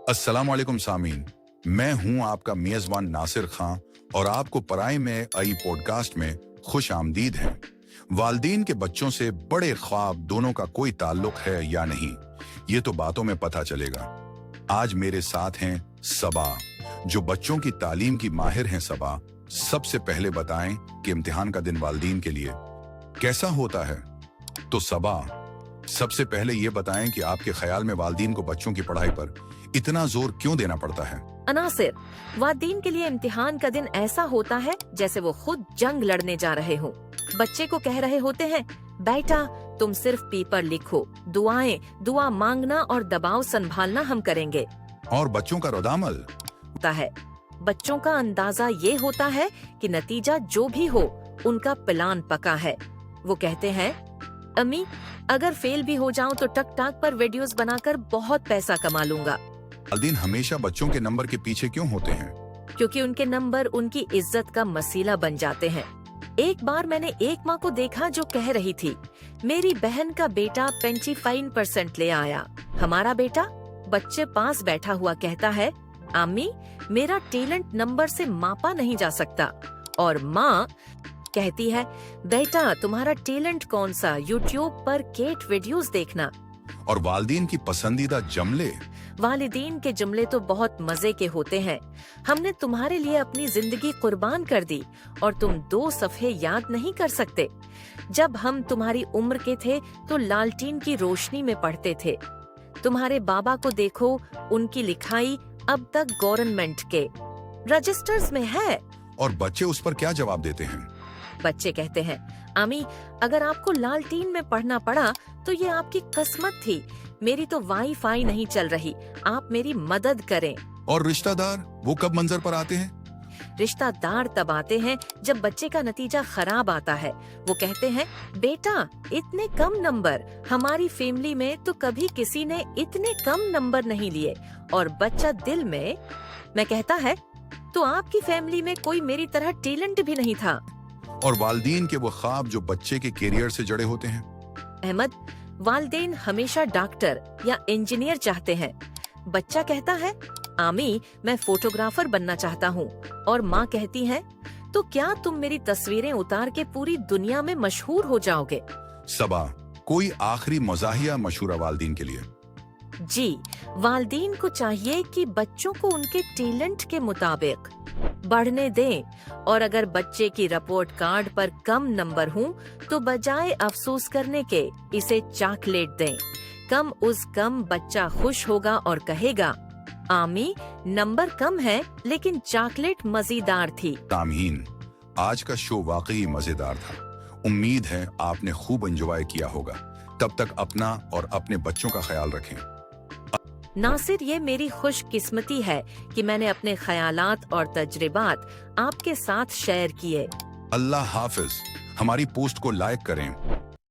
अस्सलाम वालेकुम सामीन, मैं हूं आपका मेजबान नासिर खां और आपको पराए में आई पॉडकास्ट में खुश आमदीद है। वालदीन के बच्चों से बड़े ख्वाब दोनों का कोई ताल्लुक है या नहीं, ये तो बातों में पता चलेगा। आज मेरे साथ हैं सबा, जो बच्चों की तालीम की माहिर हैं। सबा, सबसे पहले बताएं कि इम्तिहान का दिन वालदीन के लिए कैसा होता है। तो सबा, सबसे पहले ये बताएं कि आपके ख्याल में वालदीन को बच्चों की पढ़ाई पर इतना जोर क्यों देना पड़ता है। अनासिर, वालदीन के लिए इम्तिहान का दिन ऐसा होता है जैसे वो खुद जंग लड़ने जा रहे हो। बच्चे को कह रहे होते हैं, बेटा तुम सिर्फ पेपर लिखो, दुआ मांगना और दबाव संभालना हम करेंगे। और बच्चों का रद्द-ए-अमल होता है। बच्चों का अंदाजा ये होता है कि नतीजा जो भी हो उनका प्लान पका है। वो कहते हैं, अम्मी अगर फेल भी हो जाऊं तो टक टाक पर वीडियोस बनाकर बहुत पैसा कमा लूंगा। वालदीन हमेशा बच्चों के नंबर के पीछे क्यों होते हैं? क्योंकि उनके नंबर उनकी इज्जत का मसीला बन जाते हैं। एक बार मैंने एक माँ को देखा जो कह रही थी, मेरी बहन का बेटा 25% ले आया, हमारा बेटा बच्चे पास बैठा हुआ कहता है, अम्मी मेरा टैलेंट नंबर से मापा नहीं जा सकता। और माँ कहती है, बेटा तुम्हारा टैलेंट कौन सा, यूट्यूब पर केट वीडियोस देखना। और वालदीन की पसंदीदा जुमले? वालिदीन के जुमले तो बहुत मजे के होते हैं। हमने तुम्हारे लिए अपनी जिंदगी कुर्बान कर दी और तुम 2 सफ़े याद नहीं कर सकते। जब हम तुम्हारी उम्र के थे तो लालटीन की रोशनी में पढ़ते थे। तुम्हारे बाबा को देखो, उनकी लिखाई अब तक गवर्नमेंट के रजिस्टर्स में है। और बच्चे उस पर क्या जवाब देते हैं? बच्चे कहते हैं, अम्मी अगर आपको लालटीन में पढ़ना पड़ा तो ये आपकी किस्मत थी, मेरी तो वाईफाई नहीं चल रही, आप मेरी मदद करें। और रिश्तेदार, वो कब मंजर पर आते हैं? रिश्तेदार तब आते हैं जब बच्चे का नतीजा खराब आता है। वो कहते हैं, बेटा इतने कम नंबर, हमारी फैमिली में तो कभी किसी ने इतने कम नंबर नहीं लिए। और बच्चा दिल में मैं कहता है, तो आपकी फैमिली में कोई मेरी तरह टैलेंट भी नहीं था। और वालदीन के वो ख्वाब जो बच्चे के कैरियर से जुड़े होते हैं? अहमद, वालदेन हमेशा डॉक्टर या इंजीनियर चाहते हैं। बच्चा कहता है, आमी मैं फोटोग्राफर बनना चाहता हूँ। और माँ कहती है, तो क्या तुम मेरी तस्वीरें उतार के पूरी दुनिया में मशहूर हो जाओगे। सबा, कोई आखिरी मज़ाहिया मशूरा वालदीन के लिए? जी, वालदीन को चाहिए कि बच्चों को उनके टैलेंट के मुताबिक बढ़ने दें। और अगर बच्चे की रिपोर्ट कार्ड पर कम नंबर हों तो बजाय अफसोस करने के इसे चॉकलेट दें। कम उस कम बच्चा खुश होगा और कहेगा, आमी नंबर कम है लेकिन चॉकलेट मजेदार थी। तामीन, आज का शो वाकई मजेदार था। उम्मीद है आपने खूब एंजॉय किया होगा। तब तक अपना और अपने बच्चों का ख्याल रखें। नासिर, ये मेरी खुश किस्मती है कि मैंने अपने ख्यालात और तजर्बात आपके साथ शेयर किए। अल्लाह हाफिज। हमारी पोस्ट को लाइक करें।